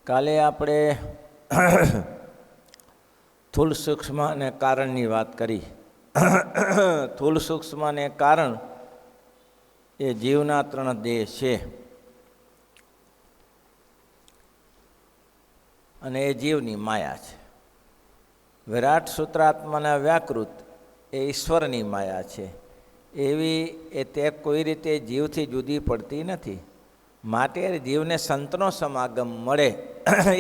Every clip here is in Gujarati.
કાલે આપણે સ્થૂળ સૂક્ષ્મ અને કારણની વાત કરી. સ્થૂળ સૂક્ષ્મ અને કારણ એ જીવના 3 દેહ છે અને એ જીવની માયા છે. વિરાટ સૂત્રાત્માના વ્યાકૃત એ ઈશ્વરની માયા છે. એવી એ તે કોઈ રીતે જીવથી જુદી પડતી નથી. માટે જીવને સંતનો સમાગમ મળે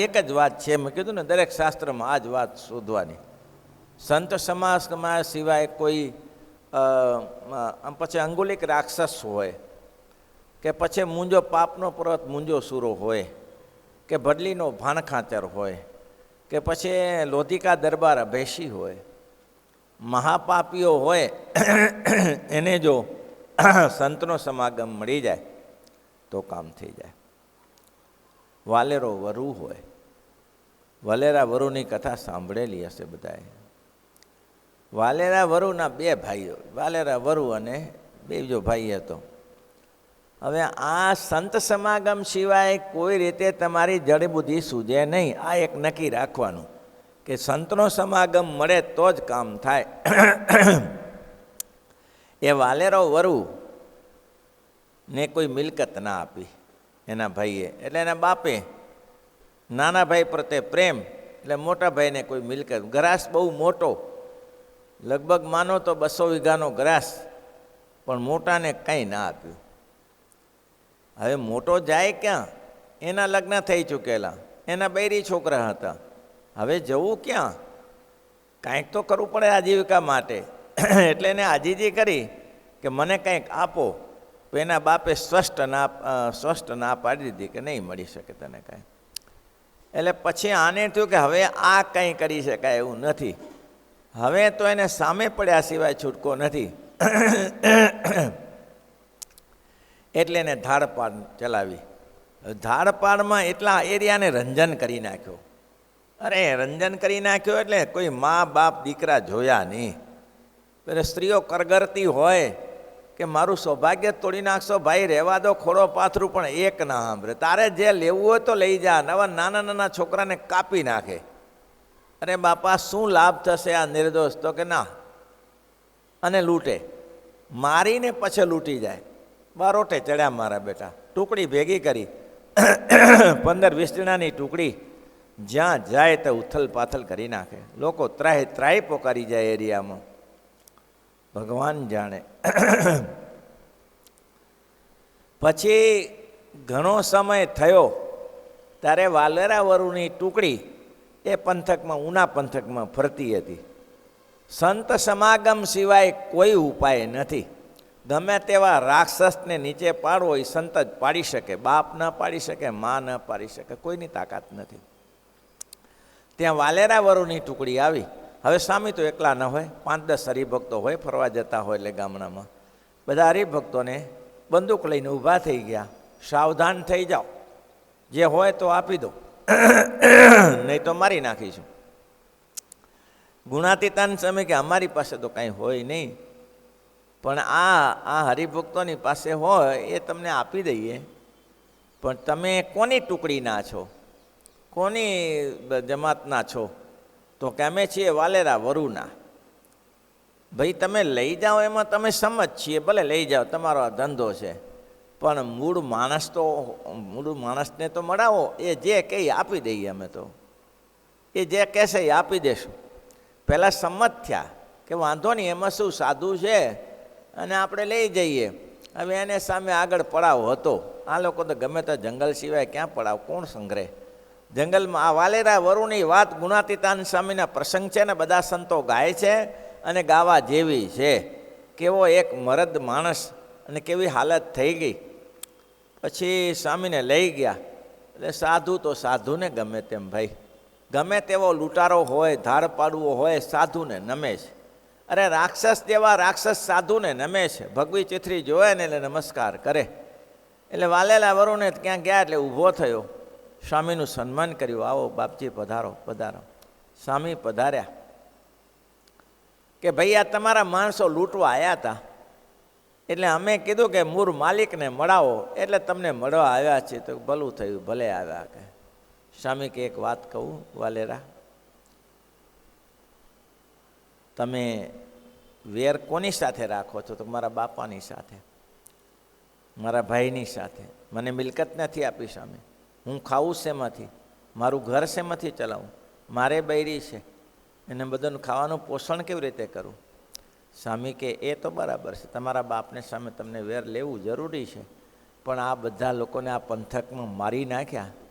એક જ વાત છે. મેં કીધું ને, દરેક શાસ્ત્રમાં આ જ વાત શોધવાની. સંત સમાગમ સિવાય કોઈ પછી અંગુલિક રાક્ષસ હોય, કે પછી મૂંજો પાપનો પર્વત મૂંજો સૂરો હોય, કે ભડલીનો ભાણખાચર હોય, કે પછી લોધિકા દરબાર અભેશી હોય, મહાપાપીઓ હોય એને જો સંતનો સમાગમ મળી જાય તો કામ થઈ જાય. વાલેરો વરુ હોય, વાલેરા વરુની કથા સાંભળેલી હશે બધાએ. વાલેરા વરુના 2 ભાઈઓ, વાલેરા વરુ અને બીજો ભાઈ હતો. હવે આ સંત સમાગમ સિવાય કોઈ રીતે તમારી જડીબુદ્ધિ સૂજે નહીં. આ એક નક્કી રાખવાનું કે સંતનો સમાગમ મળે તો જ કામ થાય. એ વાલેરો વરુ ને કોઈ મિલકત ના આપી એના ભાઈએ, એટલે એના બાપે નાના ભાઈ પ્રત્યે પ્રેમ, એટલે મોટા ભાઈને કોઈ મિલકત, ગ્રાસ બહુ મોટો, લગભગ માનો તો 200 વીઘાનો ગ્રાસ, પણ મોટાને કંઈ ના આપ્યું. હવે મોટો જાય ક્યાં? એના લગ્ન થઈ ચૂકેલા, એના બૈરી છોકરા હતા. હવે જવું ક્યાં? કાંઈક તો કરવું પડે આજીવિકા માટે. એટલે એને આજીજી કરી કે મને કંઈક આપો. તો એના બાપે સ્પષ્ટ ના પાડી દીધી કે નહીં મળી શકે તને કાંઈ. એટલે પછી આને થયું કે હવે આ કંઈ કરી શકાય એવું નથી. હવે તો એને સામે પડ્યા સિવાય છૂટકો નથી. એટલે એને ધાડપાડ ચલાવી. ધાડપાડમાં એટલા એરિયાને રંજન કરી નાખ્યો. અરે રંજન કરી નાખ્યો એટલે કોઈ મા બાપ દીકરા જોયા નહીં. એટલે સ્ત્રીઓ કરગરતી હોય કે મારું સૌભાગ્ય તોડી નાખશો ભાઈ, રહેવા દો, ખોડો પાથરું, પણ એક ના સાંભળે. તારે જે લેવું હોય તો લઈ જા. નવા નાના નાના છોકરાને કાપી નાખે. અરે બાપા, શું લાભ થશે આ નિર્દોષ? તો કે ના, અને લૂંટે, મારીને પછી લૂંટી જાય. બારોટે ચડ્યા મારા બેટા. ટુકડી ભેગી કરી, 15-20 જણાની ટુકડી, જ્યાં જાય તો ઉથલ પાથલ કરી નાખે. લોકો ત્રાહી પોકારી જાય એરિયામાં. ભગવાન જાણે. પછી ઘણો સમય થયો ત્યારે વાલેરા વરુની ટુકડી એ પંથકમાં, ઉના પંથકમાં ફરતી હતી. સંત સમાગમ સિવાય કોઈ ઉપાય નથી. ગમે તેવા રાક્ષસને નીચે પાડવો એ સંત જ પાડી શકે. બાપ ન પાડી શકે, મા ન પાડી શકે, કોઈની તાકાત નથી. ત્યાં વાલેરા વરુની ટુકડી આવી. હવે સ્વામી તો એકલા ન હોય, 5-10 હરિભક્તો હોય, ફરવા જતા હોય. એટલે ગામડામાં બધા હરિભક્તોને બંદૂક લઈને ઊભા થઈ ગયા. સાવધાન થઈ જાઓ, જે હોય તો આપી દો, નહીં તો મારી નાખીશું. ગુણાતીતાન સમય કે અમારી પાસે તો કાંઈ હોય નહીં, પણ આ હરિભક્તોની પાસે હોય એ તમને આપી દઈએ. પણ તમે કોની ટુકડીના છો? કોની જમાતના છો? તો કે અમે છીએ વાલેરા વરુના. ભાઈ તમે લઈ જાઓ એમાં તમે સમજ છીએ, ભલે લઈ જાઓ, તમારો આ ધંધો છે, પણ મૂળ માણસને તો મળાવો. એ જે કંઈ આપી દઈએ અમે તો, એ જે કહેશે એ આપી દેશું. પહેલાં સંમત થયા કે વાંધો નહીં, એમાં શું, સાધુ છે અને આપણે લઈ જઈએ. હવે એને સામે આગળ પડાવ હતો. આ લોકો તો ગમે તો જંગલ સિવાય ક્યાં પડાવ, કોણ સંગ્રહ જંગલમાં? આ વાલેરા વરુની વાત ગુણાતીતાન સ્વામીના પ્રસંગ છે ને, બધા સંતો ગાય છે અને ગાવા જેવી છે. કેવો એક મરદ માણસ અને કેવી હાલત થઈ ગઈ. પછી સ્વામીને લઈ ગયા. એટલે સાધુ તો સાધુને ગમે તેમ ભાઈ, ગમે તેવો લૂંટારો હોય, ધાડ પાડવો હોય, સાધુને નમે છે. અરે રાક્ષસ જેવા રાક્ષસ સાધુને નમે છે. ભગવી ચિથરી જોવે ને એટલે નમસ્કાર કરે. એટલે વાલેલા વરુને ક્યાં ગયા એટલે ઊભો થયો, સ્વામીનું સન્માન કર્યું. આવો બાપજી, પધારો પધારો. સ્વામી પધાર્યા કે ભાઈ, આ તમારા માણસો લૂંટવા આવ્યા હતા, એટલે અમે કીધું કે મૂળ માલિકને મળાવો, એટલે તમને મળવા આવ્યા છીએ. તો ભલું થયું, ભલે આવ્યા. કે સ્વામી કે એક વાત કહું વાલેરા, તમે વેર કોની સાથે રાખો છો? તો મારા બાપાની સાથે, મારા ભાઈની સાથે. મને મિલકત નથી આપી સામે, હું ખાવું શેમાંથી, મારું ઘર શેમાંથી ચલાવું, મારે બૈરી છે, એને બધાનું ખાવાનું પોષણ કેવી રીતે કરું? સ્વામી કે એ તો બરાબર છે, તમારા બાપને સામે તમને વેર લેવું જરૂરી છે, પણ આ બધા લોકોને આ પંથકમાં મારી નાખ્યા,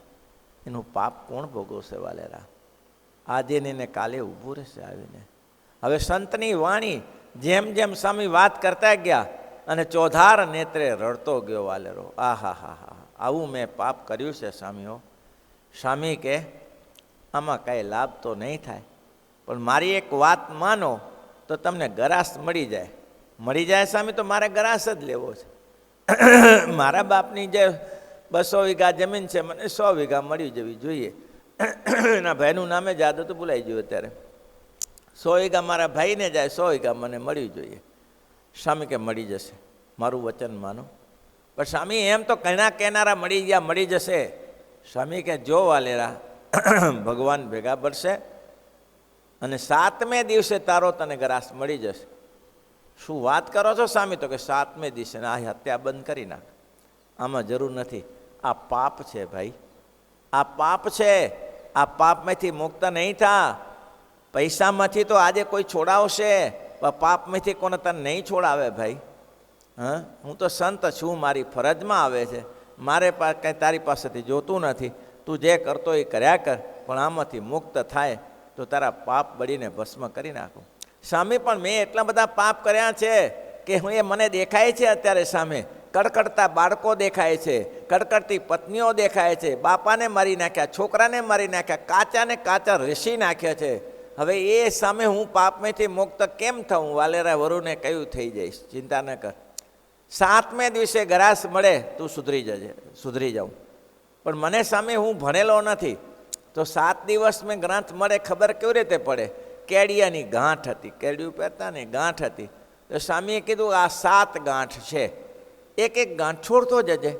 એનું પાપ કોણ ભોગવશે વાલેરા? આજે ને કાલે ઊભું રહેશે આવીને. હવે સંતની વાણી જેમ જેમ સ્વામી વાત કરતા ગયા અને ચોધાર નેત્રે રડતો ગયો વાલેરો. આહા હા હા, આવું મેં પાપ કર્યું છે સ્વામીઓ. સ્વામી કે આમાં કાંઈ લાભ તો નહીં થાય, પણ મારી એક વાત માનો તો તમને ગરાસ મળી જાય. મળી જાય સ્વામી? તો મારે ગરાસ જ લેવો છે. મારા બાપની જે 200 વીઘા જમીન છે, મને 100 વીઘા મળી જવી જોઈએ. એના ભાઈનું નામે જાદુ તો ભૂલાઈ ગયું અત્યારે. 100 વીઘા મારા ભાઈને જાય, 100 વીઘા મને મળવી જોઈએ. સ્વામી કે મળી જશે, મારું વચન માનો. પણ સ્વામી એમ તો ઘણા કહેનારા મળી ગયા, મળી જશે. સ્વામી કે જો વાલેરા, ભગવાન ભેગા પડશે અને 7મે દિવસે તારો તને ગરાસ મળી જશે. શું વાત કરો છો સ્વામી? તો કે 7મે દિવસે. આ હત્યા બંધ કરી નાખ, આમાં જરૂર નથી. આ પાપ છે ભાઈ, આ પાપ છે. આ પાપમાંથી મુક્ત નહીં થા. પૈસામાંથી તો આજે કોઈ છોડાવશે, પણ પાપમાંથી કોને તને નહીં છોડાવે ભાઈ. હા, હું તો સંત છું, મારી ફરજમાં આવે છે, મારે કંઈ તારી પાસેથી જોતું નથી. તું જે કરતો એ કર્યા કર, પણ આમાંથી મુક્ત થાય તો તારા પાપ બળીને ભસ્મ કરી નાખું. સામે પણ મેં એટલા બધા પાપ કર્યા છે કે હું એ મને દેખાય છે અત્યારે સામે. કડકડતા બાળકો દેખાય છે, કડકડતી પત્નીઓ દેખાય છે, બાપાને મારી નાખ્યા, છોકરાને મારી નાખ્યા, કાચાને કાચા રેસી નાખ્યા છે. હવે એ સામે હું પાપમાંથી મુક્ત કેમ થઉં? વાલેરા વરુને કહ્યું થઈ જઈશ, ચિંતા ન કર. 7મે દિવસે ગરાસ મળે તું સુધરી જજે, સુધરી જાઉં. પણ મને સામે હું ભણેલો નથી, તો 7 દિવસ મેં ગ્રાંથ મળે ખબર કેવી રીતે પડે? કેડિયાની ગાંઠ હતી, કેડિયું પહેરતા ને ગાંઠ હતી. તો સ્વામીએ કીધું આ 7 ગાંઠ છે, એક એક ગાંઠ છોડતો જજે,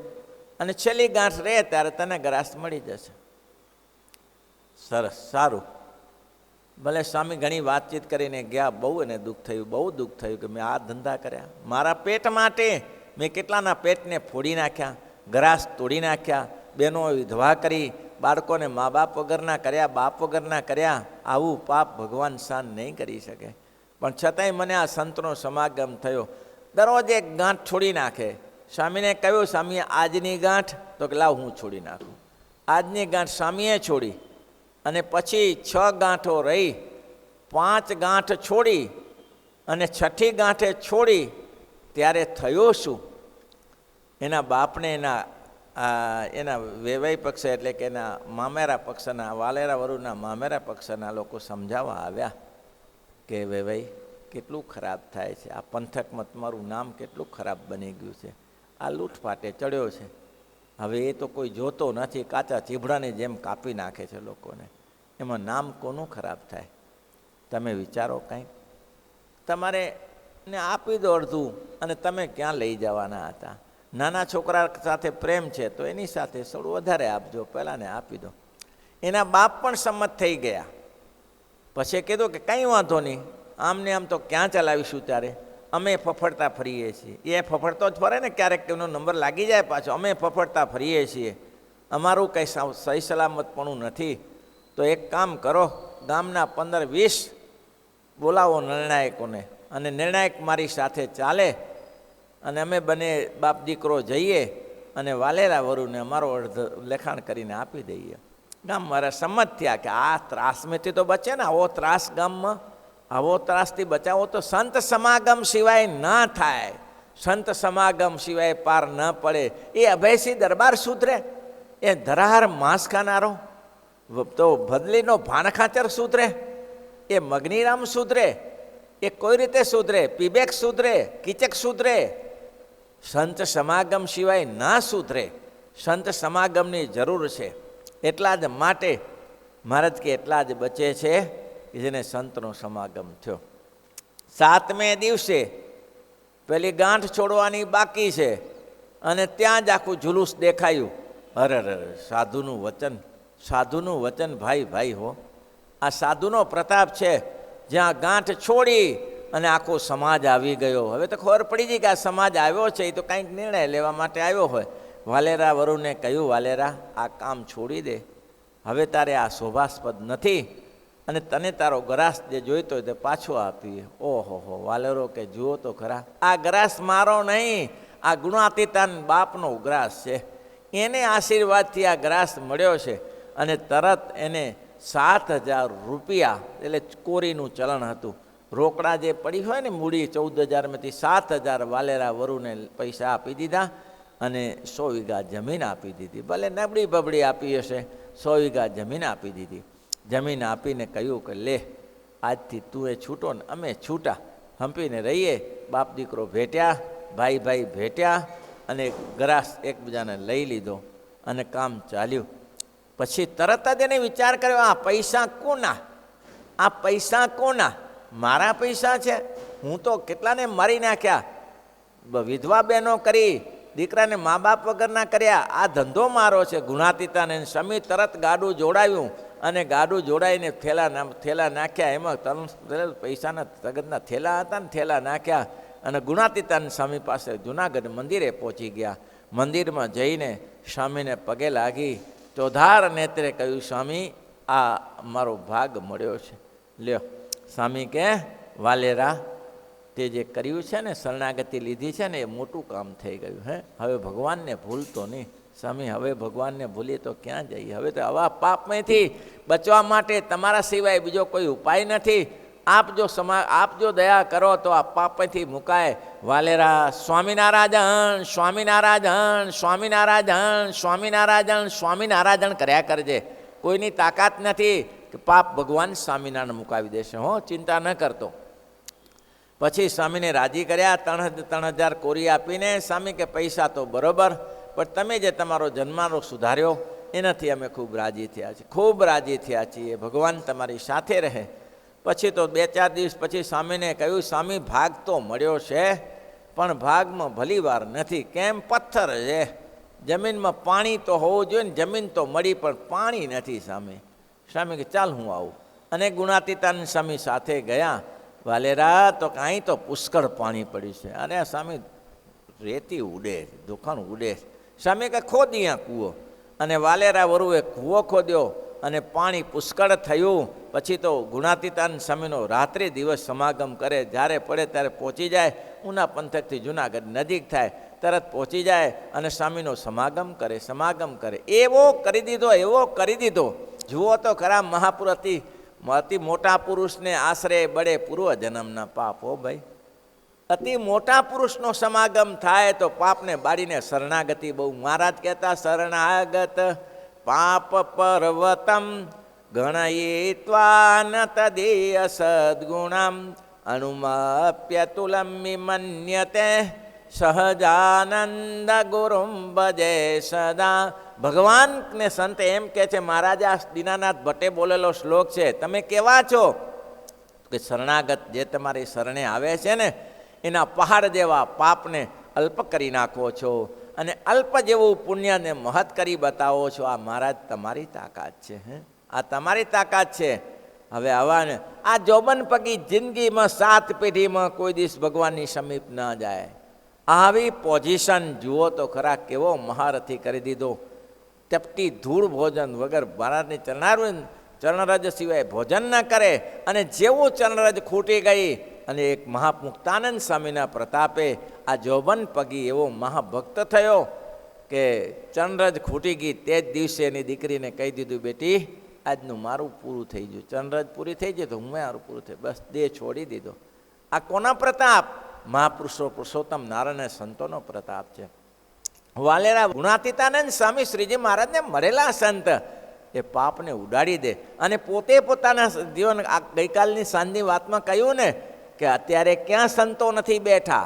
અને છેલ્લી ગાંઠ રહે ત્યારે તને ગરાસ મળી જશે. સરસ, સારું. ભલે સ્વામી ઘણી વાતચીત કરીને ગયા. બહુ એને દુઃખ થયું, બહુ દુઃખ થયું કે મેં આ ધંધા કર્યા મારા પેટ માટે. મેં કેટલાના પેટને ફોડી નાખ્યા, ગરાસ તોડી નાખ્યા, બહેનો વિધવા કરી, બાળકોને મા બાપ વગરના કર્યા, બાપ વગરના કર્યા. આવું પાપ ભગવાન સહન નહીં કરી શકે. પણ છતાંય મને આ સંતનો સમાગમ થયો. દરરોજ એક ગાંઠ છોડી નાખે. સ્વામીને કહ્યું, સ્વામી આજની ગાંઠ? તો કે લાવ હું છોડી નાખું. આજની ગાંઠ સ્વામીએ છોડી, અને પછી 6 ગાંઠો રહી, 5 ગાંઠ છોડી, અને 6ઠી ગાંઠે છોડી. ત્યારે થયો શું? એના બાપને એના વેવાઈ પક્ષ એટલે કે એના મામેરા પક્ષના, વાલેરા વરુના મામેરા પક્ષના લોકો સમજાવવા આવ્યા કે વેવાઈ કેટલું ખરાબ થાય છે, આ પંથકમાં તમારું નામ કેટલું ખરાબ બની ગયું છે, આ લૂંટફાટે ચડ્યો છે. હવે એ તો કોઈ જોતો નથી, કાચા ચીભડાની જેમ કાપી નાખે છે લોકોને. એમાં નામ કોનું ખરાબ થાય? તમે વિચારો કંઈક. તમારે ને આપી દો અડધું, અને તમે ક્યાં લઈ જવાના હતા? નાના છોકરા સાથે પ્રેમ છે તો એની સાથે થોડું વધારે આપજો, પહેલાંને આપી દો. એના બાપ પણ સંમત થઈ ગયા. પછી કીધું કે કંઈ વાંધો નહીં, આમને આમ તો ક્યાં ચલાવીશું, ત્યારે અમે ફફડતા ફરીએ છીએ. એ ફફડતો જ ફરે ને, ક્યારેક એનો નંબર લાગી જાય પાછો. અમે ફફડતા ફરીએ છીએ, અમારું કંઈ સહી સલામતપણું નથી. તો એક કામ કરો, ગામના 15-20 બોલાવો નિર્ણાયકોને, અને નિર્ણાયક મારી સાથે ચાલે, અને અમે બંને બાપ દીકરો જઈએ અને વાલેરા વરુને અમારો અડધ લેખાણ કરીને આપી દઈએ. ગામ મારા સંમત થયા કે આ ત્રાસમાંથી તો બચે ને. આવો ત્રાસ ગામમાં, આવો ત્રાસથી બચાવો તો સંત સમાગમ સિવાય ના થાય, સંત સમાગમ સિવાય પાર ન પડે. એ અભયસિંહ દરબાર સુધરે? એ ધરાહાર માંસ ખાનારો તો ભદલીનો ભાણખાચર સુધરે? એ મગનીરામ સુધરે? એ કોઈ રીતે સુધરે? પીબેક સુધરે? કીચક સુધરે? સંત સમાગમ સિવાય ના સુધરે. સંત સમાગમની જરૂર છે. એટલા જ માટે મહારાજ કે એટલા જ બચે છે કે જેને સંતનો સમાગમ થયો. 7મે દિવસે પેલી ગાંઠ છોડવાની બાકી છે, અને ત્યાં જ આખું જુલુસ દેખાયું. અરે સાધુનું વચન સાધુનું વચન ભાઈ ભાઈ હો. આ સાધુનો પ્રતાપ છે, જ્યાં ગાંઠ છોડી અને આખો સમાજ આવી ગયો. હવે તો ખબર પડી ગઈ કે આ સમાજ આવ્યો છે, એ તો કંઈક નિર્ણય લેવા માટે આવ્યો હોય. વાલેરા વરુને કહ્યું, વાલેરા આ કામ છોડી દે, હવે તારે આ શોભાસ્પદ નથી, અને તને તારો ગ્રાસ જે જોઈતો હોય તે પાછો આપીએ. ઓહો હો, વાલેરો કે જુઓ તો ખરા, આ ગ્રાસ મારો નહીં, આ ગુણાતીતાન બાપનો ગ્રાસ છે. એને આશીર્વાદથી આ ગ્રાસ મળ્યો છે. અને તરત એને 7,000 રૂપિયા, એટલે કોરીનું ચલણ હતું, રોકડા જે પડી હોય ને મૂડી 14,000માંથી 7,000 વાલેરા વરુને પૈસા આપી દીધા. અને 100 વીઘા જમીન આપી દીધી. ભલે નબળી બબડી આપી હશે, 100 વીઘા જમીન આપી દીધી. જમીન આપીને કહ્યું કે લે, આજથી તું એ છૂટો ને અમે છૂટા, હંપીને રહીએ. બાપ દીકરો ભેટ્યા, ભાઈ ભાઈ ભેટ્યા, અને ગ્રાસ એકબીજાને લઈ લીધો અને કામ ચાલ્યું. પછી તરત જ એને વિચાર કર્યો, આ પૈસા કોના? આ પૈસા કોના? મારા પૈસા છે? હું તો કેટલાને મારી નાખ્યા, વિધવા બહેનો કરી, દીકરાને મા બાપ વગરના કર્યા. આ ધંધો મારો છે. ગુણાતીતાને સમી તરત ગાડું જોડાવ્યું, અને ગાડું જોડાઈને થેલા નાખ્યા. એમાં પૈસાના તગતના થેલા હતા ને, થેલા નાખ્યા. અને ગુણાતીતાન સ્વામી પાસે જુનાગઢ મંદિરે પહોંચી ગયા. મંદિરમાં જઈને સ્વામીને પગે લાગી, ચોધાર નેત્રે કહ્યું, સ્વામી આ મારો ભાગ મળ્યો છે, લ્યો. સ્વામી કે, વાલેરા તે જે કર્યું છે ને, શરણાગતિ લીધી છે ને, એ મોટું કામ થઈ ગયું. હવે ભગવાનને ભૂલતો નહીં. સ્વામી હવે ભગવાનને ભૂલીએ તો ક્યાં જઈએ? હવે તો આવા પાપમાંથી બચવા માટે તમારા સિવાય બીજો કોઈ ઉપાય નથી. આપ જો દયા કરો તો આ પાપમાંથી મુકાય. વાલેરા સ્વામિનારાયણ સ્વામિનારાયણ સ્વામિનારાયણ સ્વામિનારાયણ સ્વામિનારાયણ કર્યા કરજે. કોઈની તાકાત નથી કે પાપ ભગવાન સ્વામિનારાયણ મુકાવી દેશે. હો, ચિંતા ન કરતો. પછી સ્વામીને રાજી કર્યા. 3,000 કોરી આપીને સ્વામી કે પૈસા તો બરોબર, પણ તમે જે તમારો જન્મારો સુધાર્યો એનાથી અમે ખૂબ રાજી થયા છીએ, ખૂબ રાજી થયા છીએ. ભગવાન તમારી સાથે રહે. પછી તો 2-4 દિવસ પછી સ્વામીને કહ્યું, સ્વામી ભાગ તો મળ્યો છે, પણ ભાગમાં ભલી વાર નથી. કેમ? પથ્થર છે. જમીનમાં પાણી તો હોવું જોઈએ ને, જમીન તો મળી પણ પાણી નથી. સ્વામી કે ચાલ હું આવું. અને ગુણાતીતાન સ્વામી સાથે ગયા. વાલેરા તો કાંઈ તો પુષ્કળ પાણી પડ્યું છે. અરે સ્વામી રેતી ઉડે, દુકાન ઉડે. સ્વામી કે ખોદી આ કૂવો. અને વાલેરા વરુએ કૂવો ખોદ્યો અને પાણી પુષ્કળ થયું. પછી તો ગુણાતીતાન સ્વામીનો રાત્રે દિવસ સમાગમ કરે. જ્યારે પડે ત્યારે પહોંચી જાય. ઉના પંથકથી જુનાગઢ નજીક થાય, તરત પહોંચી જાય અને સ્વામીનો સમાગમ કરે. એવો કરી દીધો. જુઓ તો ખરા, મહાપુરુષથી અતિ મોટા પુરુષને આશરે બળે પૂર્વ જન્મના પાપ. હો ભાઈ, અતિ મોટા પુરુષનો સમાગમ થાય તો પાપને બાળીને શરણાગતિ બહુ. મહારાજ કહેતા, શરણાગત પાપ પર્વતમ ગણયિત્વા ન તદીય સદ્ગુણમ અનુમાપ્યતુલમ મન્યતે સહજાનંદ ગુરુમ ભજે સદા. ભગવાનને સંત એમ કહે છે, મહારાજા દીનાનાથ ભટ્ટે બોલેલો શ્લોક છે. તમે કેવા છો કે શરણાગત જે તમારી શરણે આવે છે ને, એના પહાડ જેવા પાપને અલ્પ કરી નાખો છો, અને અલ્પ જેવું પુણ્યને મહત કરી બતાવો છો. આ મહારાજ તમારી તાકાત છે. આ તમારી તાકાત છે. હવે આવાને આ જોબન પગી જિંદગીમાં 7 પેઢીમાં કોઈ દિવસ ભગવાનની સમીપ ન જાય. આવી પોઝિશન જુઓ તો ખરા, કેવો મહારથી કરી દીધો. તપતી ધૂળ ભોજન વગર મહારાજની ચરણરજ સિવાય ભોજન ન કરે. અને જેવું ચરણરજ ખૂટી ગઈ, અને એક મહામુક્તાનંદ સ્વામીના પ્રતાપે આ જોબન પગી એવો મહાભક્ત થયો કે ચરણરજ ખૂટી ગઈ. તે જ દિવસે એની દીકરીને કહી દીધું, બેટી આજનું મારું પૂરું થઈ ગયું. ચરણરજ પૂરી થઈ જાય તો હું મારું પૂરું થઈ. બસ દેહ છોડી દીધો. આ કોના પ્રતાપ? મહાપુરુષો પુરુષોત્તમ નારાયણ સંતોનો પ્રતાપ છે. વાલેરા ગુણાતીતાનંદ સ્વામી શ્રીજી મહારાજને મળેલા સંત એ પાપને ઉડાડી દે. અને પોતે પોતાના જીવન આ ગઈકાલની સાંજની વાતમાં કહ્યું ને કે અત્યારે ક્યાં સંતો નથી બેઠા.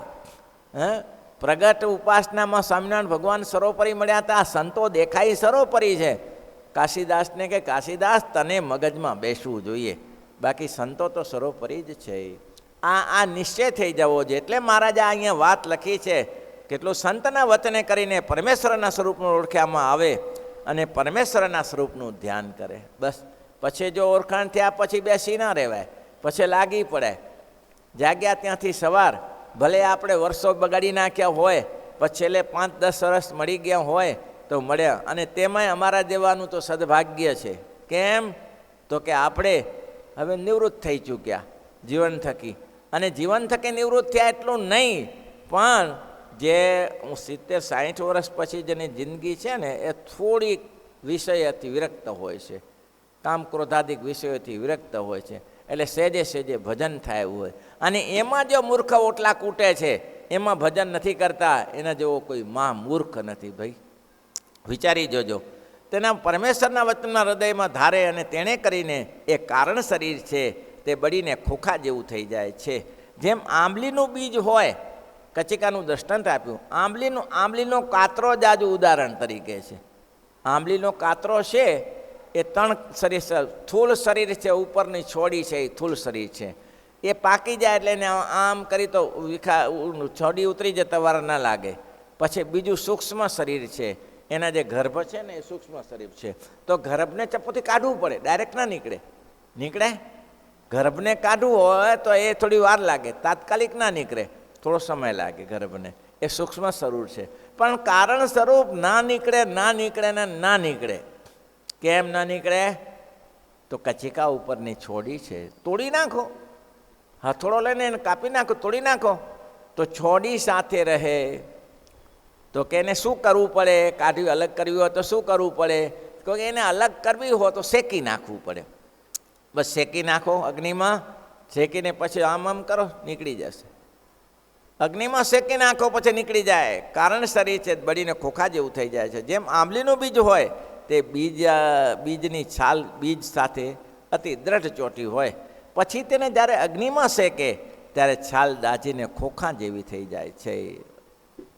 પ્રગટ ઉપાસનામાં સ્વામિનારાયણ ભગવાન સરોપરી મળ્યા હતા. સંતો દેખાય સરોપરી છે. કાશીદાસને કે કાશીદાસ તને મગજમાં બેસવું જોઈએ, બાકી સંતો તો સરોપરી જ છે. આ નિશ્ચય થઈ જવો જોઈએ. એટલે મહારાજે અહીંયા વાત લખી છે, કેટલું સંતના વચને કરીને પરમેશ્વરના સ્વરૂપને ઓળખ્યામાં આવે. અને પરમેશ્વરના સ્વરૂપનું ધ્યાન કરે. બસ પછી જો ઓળખાણ થયા પછી બેસી ના રહેવાય, પછી લાગી પડે. જાગ્યા ત્યાંથી સવાર, ભલે આપણે વર્ષો બગાડી નાખ્યા હોય, પછી છેલ્લે 5-10 વર્ષ મળી ગયા હોય તો મળ્યા. અને તેમાંય અમારા જેવાનું તો સદભાગ્ય છે. કેમ? તો કે આપણે હવે નિવૃત્ત થઈ ચૂક્યા જીવન થકી. અને જીવન થકી નિવૃત્ત થયા એટલું નહીં, પણ જે 70-60 વર્ષ પછી જેની જિંદગી છે ને એ થોડીક વિષયથી વિરક્ત હોય છે, કામ ક્રોધાદિક વિષયોથી વિરક્ત હોય છે. એટલે સહેજે સહેજે ભજન થાય એવું હોય. અને એમાં જો મૂર્ખ ઓટલા કૂટે છે, એમાં ભજન નથી કરતા, એના જેવો કોઈ મૂર્ખ નથી ભાઈ. વિચારી જોજો. તેના પરમેશ્વરના વચનના હૃદયમાં ધારે અને તેણે કરીને એ કારણ શરીર છે તે બળીને ખોખા જેવું થઈ જાય છે. જેમ આંબલીનું બીજ હોય, કચિકાનું દ્રષ્ટાંત આપ્યું. આંબલીનો કાતરો જ આજુ ઉદાહરણ તરીકે છે. આંબલીનો કાતરો છે એ 3 શરીર, સ્થૂળ શરીર છે, ઉપરની છોડી છે એ સ્થૂળ શરીર છે. એ પાકી જાય એટલે એને આમ કરી તો છોડી ઉતરી જતા વાર ના લાગે. પછી બીજું સૂક્ષ્મ શરીર છે, એના જે ગર્ભ છે ને એ સૂક્ષ્મ શરીર છે. તો ગર્ભને ચપ્પુથી કાઢવું પડે, ડાયરેક્ટ ના નીકળે. ગર્ભને કાઢવું હોય તો એ થોડી વાર લાગે, તાત્કાલિક ના નીકળે, થોડો સમય લાગે ગર્ભને. એ સૂક્ષ્મ સ્વરૂપ છે. પણ કારણ સ્વરૂપ ના નીકળે ને ના નીકળે. કેમ ના નીકળે? તો કચિકા ઉપરની છોડી છે, તોડી નાખો, હથોડો લઈને એને કાપી નાખો, તોડી નાખો તો છોડી સાથે રહે. તો કે એને શું કરવું પડે? કાઢવી અલગ કરવી હોય તો શું કરવું પડે? તો એને અલગ કરવી હોય તો શેકી નાખવું પડે. બસ શેકી નાખો અગ્નિમાં, શેકીને પછી આમ કરો, નીકળી જશે. અગ્નિમાં શેકી નાખો પછી નીકળી જાય. કારણ શરીર છે બળીને ખોખા જેવું થઈ જાય છે. જેમ આંબલીનું બીજ હોય તે બીજની છાલ બીજ સાથે અતિ દ્રઢ ચોટી હોય, પછી તેને જ્યારે અગ્નિમાં શેકે ત્યારે છાલ દાજીને ખોખા જેવી થઈ જાય છે.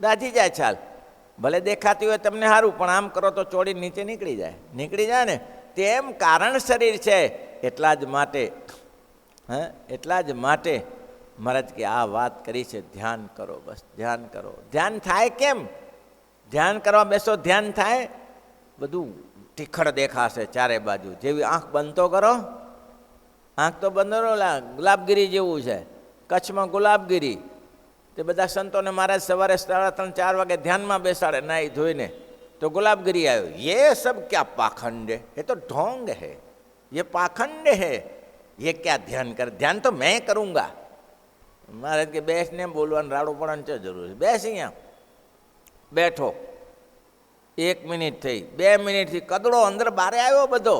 દાજી જાય છાલ, ભલે દેખાતી હોય તમને સારું, પણ આમ કરો તો ચોડી નીચે નીકળી જાય ને. તેમ કારણ શરીર છે. એટલા જ માટે મહારાજ કે આ વાત કરી છે, ધ્યાન કરો, બસ ધ્યાન કરો. ધ્યાન થાય કેમ? ધ્યાન કરવા બેસો, ધ્યાન થાય, બધું ટીખળ દેખાશે ચારે બાજુ. જેવી આંખ બંધ તો કરો, આંખ તો બંધ કરો, ગુલાબગીરી જેવું છે. કચ્છમાં ગુલાબગીરી, તે બધા સંતોને મહારાજ સવારે 3-4 વાગે ધ્યાનમાં બેસાડે નાહી ધોઈને, તો ગુલાબગીરી આવ્યો. ये सब क्या पाखंड है, ये तो ढोंग है, ये पाखंड है, ये क्या ध्यान कर, ध्यान तो मैं करूँगा. મહારાજ કે બેસને બોલવાનું રાડું પડવાની શું જરૂર છે? બેસ અહીંયા, બેઠો. 1 મિનિટ થઈ, 2 મિનિટથી કદડો અંદર બારે આવ્યો બધો,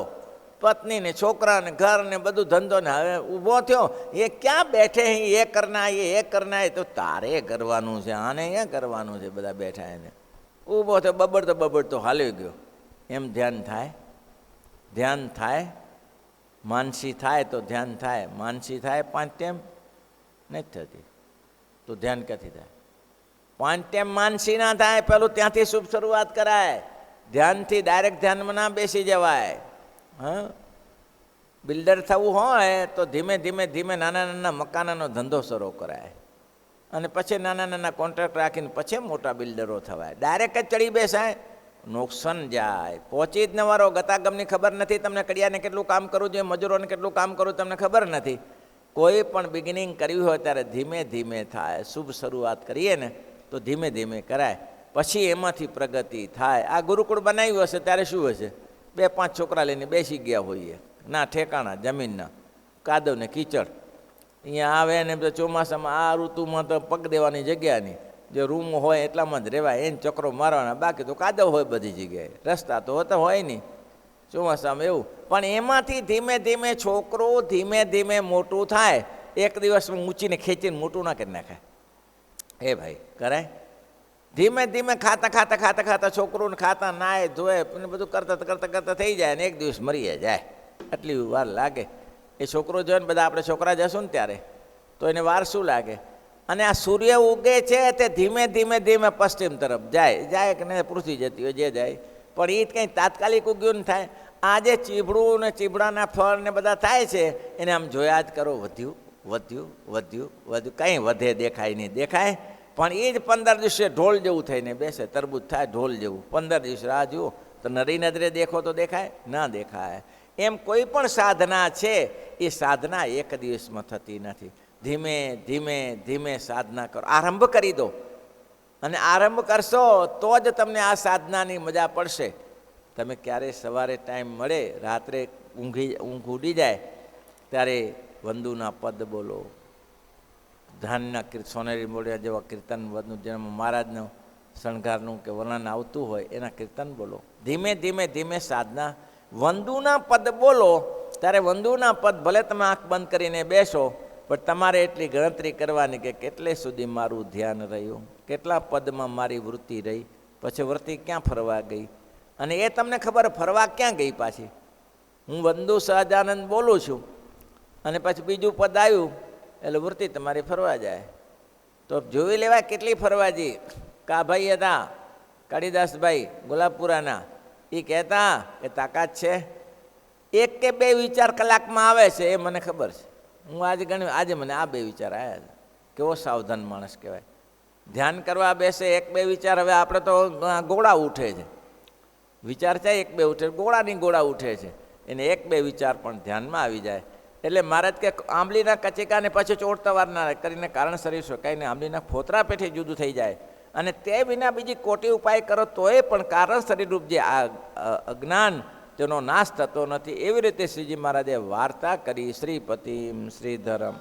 પત્ની ને છોકરા ને ઘર ને બધું ધંધો ને. હવે ઊભો થયો, એ ક્યાં બેઠે, એ કરના એ કરના, તો તારે કરવાનું છે, આને અહીંયા કરવાનું છે. બધા બેઠા એને ઊભો થયો, બબડતો હાલી ગયો. એમ ધ્યાન થાય. માનસી થાય તો ધ્યાન થાય. માનસી થાય 5 ટાઈમ નથી થતી તો ધ્યાન ક્યાંથી થાય? 5 ટાઈમ માનસી ના થાય, પેલું ત્યાંથી શુભ શરૂઆત કરાય. ધ્યાનથી ડાયરેક્ટ ધ્યાનમાં ના બેસી જવાય. બિલ્ડર થવું હોય તો ધીમે ધીમે નાના મકાનનો ધંધો શરૂ કરાય, અને પછી નાના કોન્ટ્રાક્ટ રાખીને પછી મોટા બિલ્ડરો થવાય. ડાયરેક્ટ જ ચડી બેસાય, નુકસાન જાય. પહોંચી જ નવારો, ગતાગમની ખબર નથી તમને, કડિયાને કેટલું કામ કરવું જોઈએ, મજૂરોને કેટલું કામ કરવું તમને ખબર નથી. કોઈ પણ બિગિનિંગ કરવી હોય ત્યારે ધીમે થાય. શુભ શરૂઆત કરીએ ને તો ધીમે કરાય, પછી એમાંથી પ્રગતિ થાય. આ ગુરુકુળ બનાવ્યું હશે ત્યારે શું હશે? 2-5 છોકરા લઈને બેસી ગયા હોઈએ, ના ઠેકાણા જમીનના, કાદવ ને કીચડ. અહીંયા આવે ને ચોમાસામાં આ ઋતુમાં તો પગ દેવાની જગ્યા નહીં, જે રૂમ હોય એટલામાં જ રહેવાય, એને ચક્રો મારવાના, બાકી તો કાદવ હોય બધી જગ્યાએ, રસ્તા તો હોતા હોય નહીં ચોમાસામાં એવું. પણ એમાંથી ધીમે છોકરો ધીમે મોટું થાય. એક દિવસમાં ઊંચીને ખેંચીને મોટું ના કરી નાખે. એ ભાઈ કરાય? ધીમે ખાતા છોકરોને ખાતા નાય ધોય બધું કરતા થઈ જાય ને એક દિવસ મરી જાય. આટલી વાર લાગે. એ છોકરો જોઈને બધા આપણે છોકરા જશું ને ત્યારે તો એને વાર શું લાગે? અને આ સૂર્ય ઉગે છે તે ધીમે પશ્ચિમ તરફ જાય કે નહીં, પૃથ્વી જતી હોય જે જાય, પણ એ કંઈ તાત્કાલિક ઉગ્યું ન થાય. આ જે ચીભડું ને ચીભડાના ફળ ને બધા થાય છે એને આમ જોયા જ કરો, વધ્યું, કંઈ વધે દેખાય નહીં, દેખાય. પણ એ જ 15 દિવસે ઢોલ જેવું થઈને બેસે, તરબૂચ થાય ઢોલ જેવું. 15 દિવસ રાહ જુઓ, તો નરી નજરે દેખો તો દેખાય ના દેખાય. એમ કોઈ પણ સાધના છે એ સાધના એક દિવસમાં થતી નથી. ધીમે ધીમે ધીમે સાધના કરો, આરંભ કરી દો, અને આરંભ કરશો તો જ તમને આ સાધનાની મજા પડશે. તમે ક્યારેય સવારે ટાઈમ મળે, રાત્રે ઊંઘ ઉડી જાય ત્યારે વંદુના પદ બોલો, ધ્યાનના સોનેરી મોડિયા જેવા કીર્તન વધનું જેમ મહારાજનું શણગારનું કે વર્ણન આવતું હોય એના કીર્તન બોલો. ધીમે ધીમે ધીમે સાધના, વંદુના પદ બોલો ત્યારે વંદુના પદ ભલે તમે આંખ બંધ કરીને બેસો, પણ તમારે એટલી ગણતરી કરવાની કે કેટલે સુધી મારું ધ્યાન રહ્યું, કેટલા પદમાં મારી વૃત્તિ રહી, પછી વૃત્તિ ક્યાં ફરવા ગઈ, અને એ તમને ખબર ફરવા ક્યાં ગઈ પાછી. હું વંદુ સહજાનંદ બોલું છું અને પછી બીજું પદ આવ્યું એટલે વૃત્તિ તમારી ફરવા જાય. તો જોઈ લેવાય કેટલી ફરવા જઈ. કાભાઈ હતા કાળીદાસભાઈ ગુલાબપુરાના, એ કહેતા કે તાકાત છે, એક કે બે વિચાર કલાકમાં આવે છે એ મને ખબર છે. હું આજે ગણ્યું, આજે મને આ બે વિચાર આવ્યા છે. કેવો સાવધાન માણસ કહેવાય. ધ્યાન કરવા બેસે એક બે વિચાર, હવે આપણે તો ગોળા ઉઠે છે, વિચાર છે એક બે ઉઠે, ગોળાની ગોળા ઉઠે છે, એને એક બે વિચાર પણ ધ્યાનમાં આવી જાય. એટલે મહારાજ કે આંબલીના કચેકાને પછી ચોળતા વાર ના કરીને કારણ શરીર શકાય ને આંબલીના ફોતરા પેઠે જુદું થઈ જાય, અને તે વિના બીજી કોટી ઉપાય કરો તોય પણ કારણ શરીરરૂપ જે આ અજ્ઞાન તેનો નાશ થતો નથી. એવી રીતે શ્રીજી મહારાજે વાર્તા કરી શ્રીપતિમ શ્રીધરમ